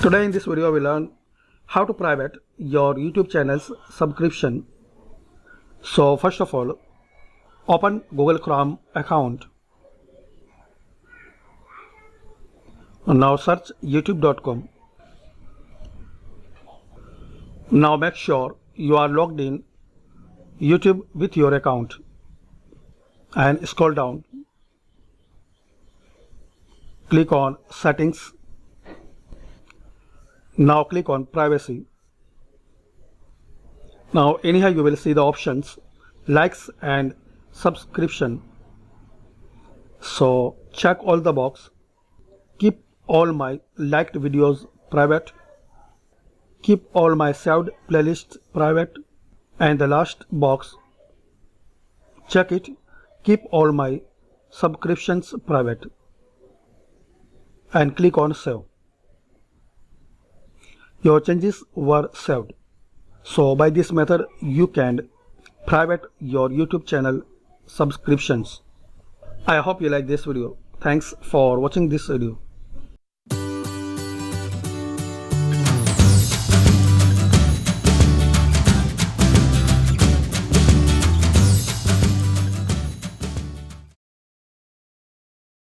Today in this video we learn how to private your YouTube channel's subscription. So first of all, open Google Chrome account. Now search youtube.com. Now make sure you are logged in YouTube with your account and scroll down. Click on Settings. Now click on Privacy. Now anyhow you will see the options likes and subscription. So check all the box. Keep all my liked videos private. Keep all my saved playlists private. And the last box, check it. Keep all my subscriptions private. And click on Save. Your changes were saved. So by this method you can private your YouTube channel subscriptions. I hope you like this video. Thanks for watching this video.